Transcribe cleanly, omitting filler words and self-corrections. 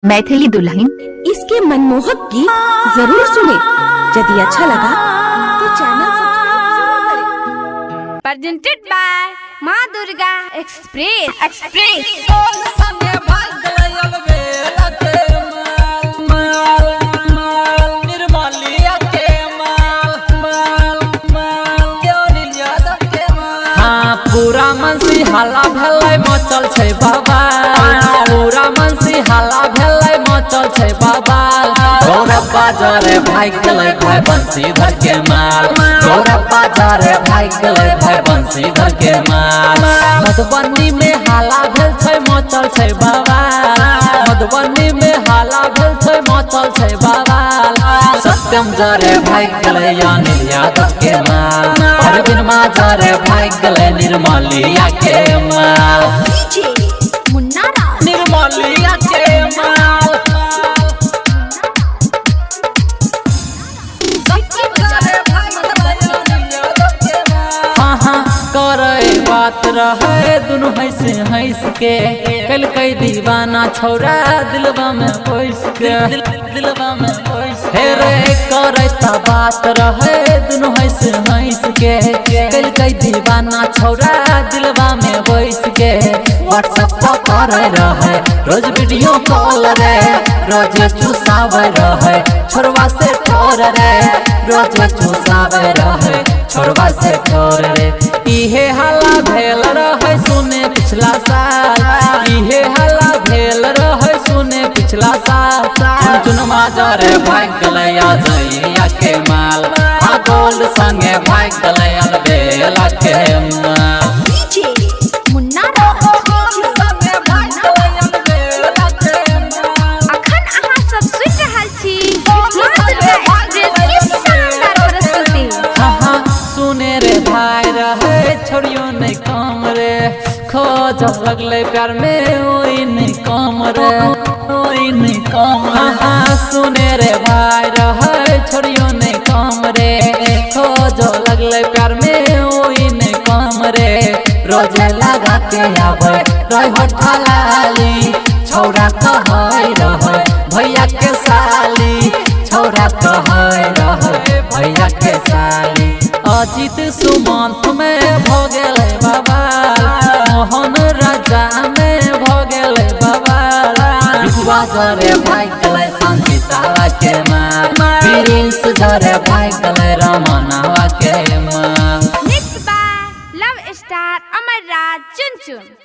मैथिली दुल्हन इसके मनमोहक गीत जरूर सुने। यदि अच्छा लगा तो चैनल सब्सक्राइब जरूर करें। Presented by माँ दुर्गा एक्सप्रेस। पूरा मनसी हाला भेलै मचल छै बाबा, पूरा मनसी हाला भेलै मचल छै बाबा। तोरा बाजारे भाग गेलै भाई बंसीधर के माल, तोरा बाजारे भाग गेलै भाई बंसीधर के माल। मधुबनी में हाला भेल छै मचल छै बाबा, मधुबनी में हाला भेल छै मचल छै बाबा। सत्यम जरे भाग गेलै अनिल यादव के माल, अरविंद माजारे भाग गेलै निर्मलिया के माल, निर्मलिया के माल। करे बात रहे दुनु हंस हंस के, कल कई दीवाना छोरा दिलवा में बैस के, दिलवा में बैस हे रे। करे बात रहे दुनु हंस हंस के, कल कई दीवाना छोरा दिलवा में बैस के। व्हाट्सएप पर करे रहे रोज वीडियो कॉल रे, रोज चुसावे रहे छोरवा से ठोर रे, रोज चुसावे रहे छोरवा से ठोर रे। इहे हल्ला भेल रहे सुने पिछला साल, इहे हल्ला भेल रहे सुने पिछला साल। चुन माजरे भाग गेलै अजैया के माल, आ गोल्ड संगे भाग गेलै अलबेला के माल। छोड़ियो नहीं काम रे, खोज लगले प्यार में ओई नहीं काम रे, ओई नहीं काम। सुने रे भाई रहे छोड़ियो नहीं काम रे, खोज लगले प्यार में ओई नहीं काम रे। रोजे लगा के आवे रही होठलाली, छोरा कहै रहे भैया के साली, छोरा कहै रहे भैया के साली। अजित सुमंत में भ गेलै बाबा, मोहन राजा में भ गेलै बाबा। बिकुआ जरे भाग गेलै संगीता के माँ, प्रिंस जरे भाग गेलै रमनावा के माँ। Mixed by Love Star अमर राज चुन चुन।